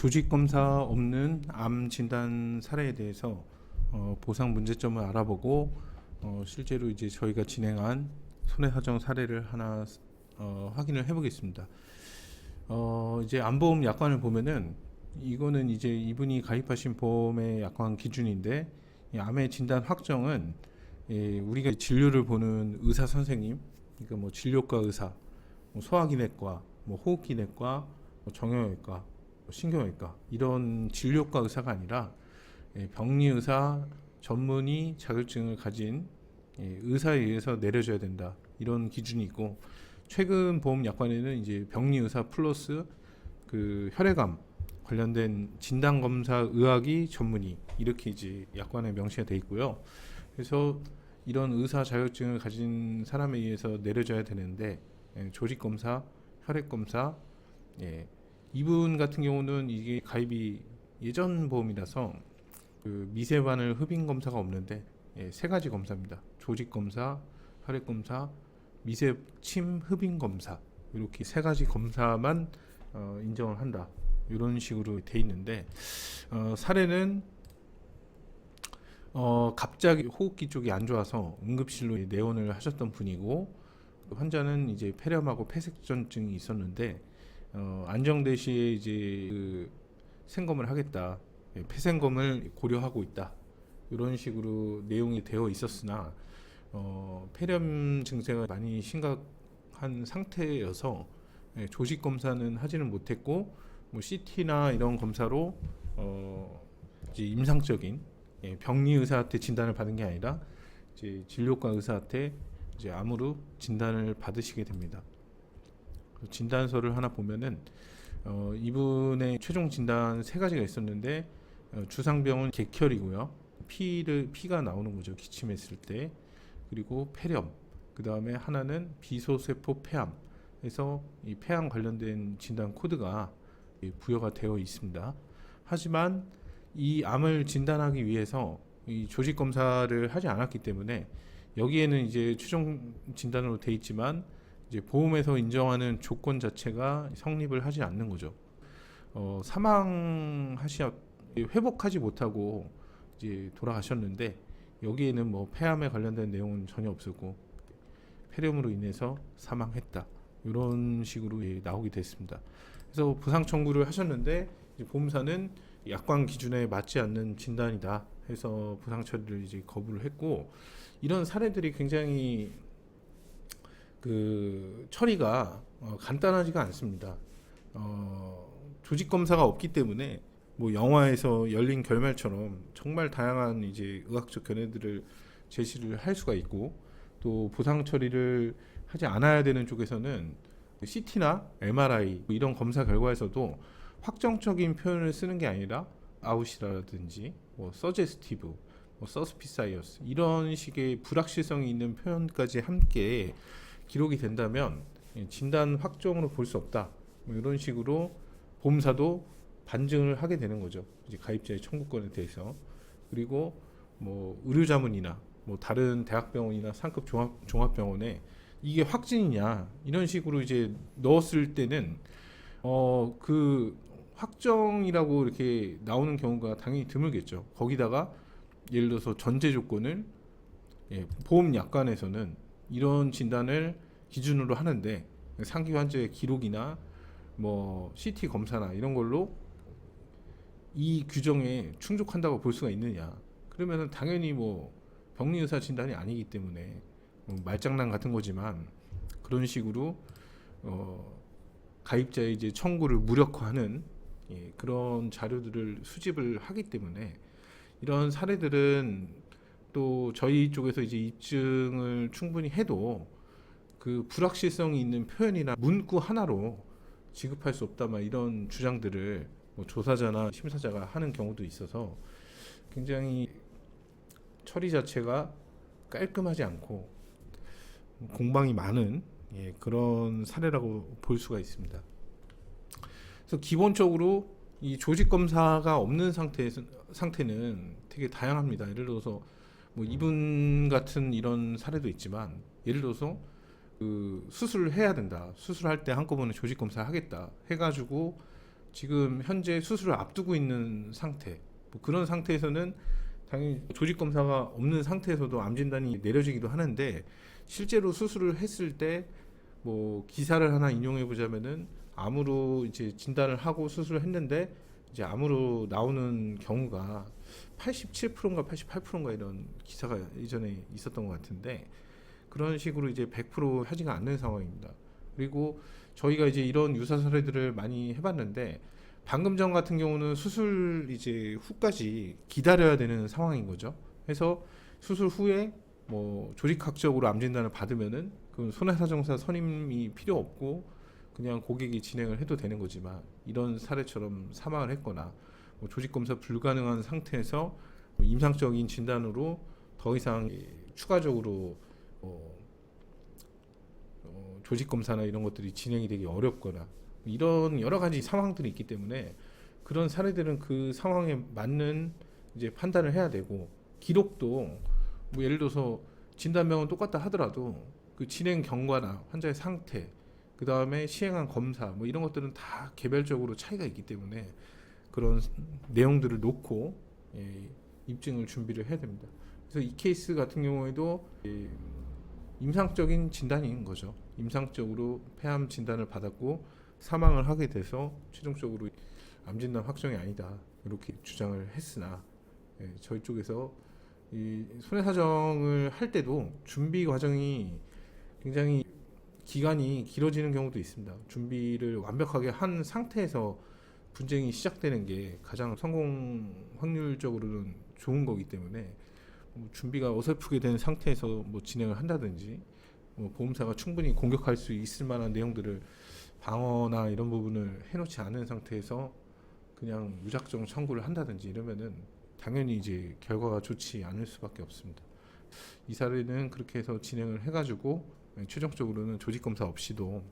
조직 검사 없는 암 진단 사례에 대해서 보상 문제점을 알아보고 실제로 이제 저희가 진행한 손해사정 사례를 하나 확인을 해보겠습니다. 이제 암보험 약관을 보면은 이거는 이제 이분이 가입하신 보험의 약관 기준인데, 이 암의 진단 확정은 우리가 진료를 보는 의사 선생님, 그러니까 뭐 진료과 의사, 뭐 소화기내과, 뭐 호흡기내과, 뭐 정형외과, 뭐 신경외과 이런 진료과 의사가 아니라 병리의사 전문의 자격증을 가진 의사에 의해서 내려져야 된다, 이런 기준이 있고, 최근 보험 약관에는 이제 병리의사 플러스 그 혈액암 관련된 진단 검사 의학이 전문의, 이렇게 이제 약관에 명시가 돼 있고요. 그래서 이런 의사 자격증을 가진 사람에 의해서 내려져야 되는데, 조직 검사, 혈액 검사, 이분 같은 경우는 이게 가입이 예전 보험이라서 그 미세반을 흡인 검사가 없는데, 세 가지 검사입니다. 조직 검사, 혈액 검사, 미세침 흡인 검사, 이렇게 세 가지 검사만 인정을 한다, 이런 식으로 돼 있는데, 사례는 갑자기 호흡기 쪽이 안 좋아서 응급실로 내원을 하셨던 분이고, 환자는 이제 폐렴하고 폐색전증이 있었는데 안정대 시에 이제 그 생검을 하겠다, 폐생검을 고려하고 있다, 이런 식으로 내용이 되어 있었으나 폐렴 증세가 많이 심각한 상태여서 조직 검사는 하지는 못했고, 뭐 CT나 이런 검사로 이제 임상적인 병리 의사한테 진단을 받은 게 아니라 이제 진료과 의사한테 이제 암으로 진단을 받으시게 됩니다. 진단서를 하나 보면은 이분의 최종 진단 세 가지가 있었는데, 주상병은 객혈이고요. 피가 나오는 거죠, 기침했을 때. 그리고 폐렴. 그 다음에 하나는 비소세포 폐암. 그래서 이 폐암 관련된 진단 코드가 부여가 되어 있습니다. 하지만 이 암을 진단하기 위해서 이 조직 검사를 하지 않았기 때문에 여기에는 이제 최종 진단으로 돼 있지만 이제 보험에서 인정하는 조건 자체가 성립을 하지 않는 거죠. 회복하지 못하고 이제 돌아가셨는데, 여기에는 뭐 폐암에 관련된 내용은 전혀 없었고 폐렴으로 인해서 사망했다, 이런 식으로 나오게 됐습니다. 그래서 보상 청구를 하셨는데 이제 보험사는 약관 기준에 맞지 않는 진단이다 해서 보상 처리를 이제 거부를 했고, 이런 사례들이 굉장히 그 처리가 간단하지가 않습니다. 조직 검사가 없기 때문에 뭐 영화에서 열린 결말처럼 정말 다양한 이제 의학적 견해들을 제시를 할 수가 있고, 또 보상 처리를 하지 않아야 되는 쪽에서는 CT나 MRI 이런 검사 결과에서도 확정적인 표현을 쓰는 게 아니라 아웃이라든지 뭐 서제스티브, 뭐 서스피사이어스 이런 식의 불확실성이 있는 표현까지 함께 기록이 된다면 진단 확정으로 볼 수 없다, 뭐 이런 식으로 보험사도 반증을 하게 되는 거죠, 이제 가입자의 청구권에 대해서. 그리고 뭐 의료자문이나 뭐 다른 대학병원이나 상급 종합병원에 이게 확진이냐 이런 식으로 이제 넣었을 때는 그 확정이라고 이렇게 나오는 경우가 당연히 드물겠죠. 거기다가 예를 들어서 전제 조건을 보험 약관에서는 이런 진단을 기준으로 하는데, 상기 환자의 기록이나 뭐 CT 검사나 이런 걸로 이 규정에 충족한다고 볼 수가 있느냐? 그러면은 당연히 뭐 병리의사 진단이 아니기 때문에 뭐 말장난 같은 거지만, 그런 식으로 가입자의 이제 청구를 무력화하는 그런 자료들을 수집을 하기 때문에, 이런 사례들은 또 저희 쪽에서 이제 입증을 충분히 해도 그 불확실성이 있는 표현이나 문구 하나로 지급할 수 없다, 막 이런 주장들을 뭐 조사자나 심사자가 하는 경우도 있어서 굉장히 처리 자체가 깔끔하지 않고 공방이 많은 그런 사례라고 볼 수가 있습니다. 그래서 기본적으로 이 조직 검사가 없는 상태는 되게 다양합니다. 예를 들어서 뭐 이분 같은 이런 사례도 있지만, 예를 들어서 그 수술을 해야 된다, 수술할 때 한꺼번에 조직 검사 하겠다 해가지고 지금 현재 수술을 앞두고 있는 상태, 뭐 그런 상태에서는 당연히 조직 검사가 없는 상태에서도 암 진단이 내려지기도 하는데, 실제로 수술을 했을 때 뭐 기사를 하나 인용해 보자면은 암으로 이제 진단을 하고 수술을 했는데 이제 암으로 나오는 경우가 87%인가 88%인가 이런 기사가 이전에 있었던 것 같은데, 그런 식으로 이제 100% 하지가 않는 상황입니다. 그리고 저희가 이제 이런 유사 사례들을 많이 해봤는데, 방금 전 같은 경우는 수술 이제 후까지 기다려야 되는 상황인 거죠. 그래서 수술 후에 뭐 조직학적으로 암 진단을 받으면은 그 손해사정사 선임이 필요 없고 그냥 고객이 진행을 해도 되는 거지만, 이런 사례처럼 사망을 했거나 뭐 조직 검사 불가능한 상태에서 뭐 임상적인 진단으로 더 이상 추가적으로 조직 검사나 이런 것들이 진행이 되기 어렵거나 이런 여러 가지 상황들이 있기 때문에, 그런 사례들은 그 상황에 맞는 이제 판단을 해야 되고, 기록도 뭐 예를 들어서 진단명은 똑같다 하더라도 그 진행 경과나 환자의 상태, 그 다음에 시행한 검사 뭐 이런 것들은 다 개별적으로 차이가 있기 때문에 그런 내용들을 놓고 입증을 준비를 해야 됩니다. 그래서 이 케이스 같은 경우에도 임상적인 진단인 거죠. 임상적으로 폐암 진단을 받았고 사망을 하게 돼서 최종적으로 암 진단 확정이 아니다 이렇게 주장을 했으나, 저희 쪽에서 이 손해사정을 할 때도 준비 과정이 굉장히 기간이 길어지는 경우도 있습니다. 준비를 완벽하게 한 상태에서 분쟁이 시작되는 게 가장 성공 확률적으로는 좋은 거기 때문에, 준비가 어설프게 된 상태에서 뭐 진행을 한다든지, 뭐 보험사가 충분히 공격할 수 있을 만한 내용들을 방어나 이런 부분을 해놓지 않은 상태에서 그냥 무작정 청구를 한다든지 이러면은 당연히 이제 결과가 좋지 않을 수밖에 없습니다. 이 사례는 그렇게 해서 진행을 해가지고 최종적으로는 조직 검사 없이도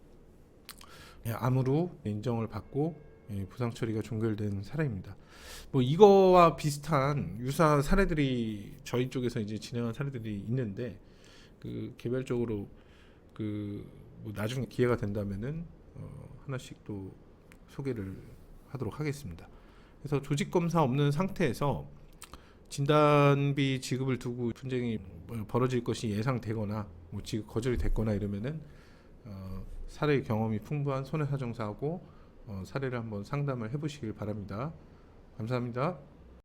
암으로 인정을 받고 부상 처리가 종결된 사례입니다. 뭐 이거와 비슷한 유사 사례들이 저희 쪽에서 이제 진행한 사례들이 있는데, 그 개별적으로 뭐 나중에 기회가 된다면은 하나씩 또 소개를 하도록 하겠습니다. 그래서 조직 검사 없는 상태에서 진단비 지급을 두고 분쟁이 벌어질 것이 예상되거나 뭐 지급 거절이 됐거나 이러면은 사례 경험이 풍부한 손해사정사하고 사례를 한번 상담을 해보시길 바랍니다. 감사합니다.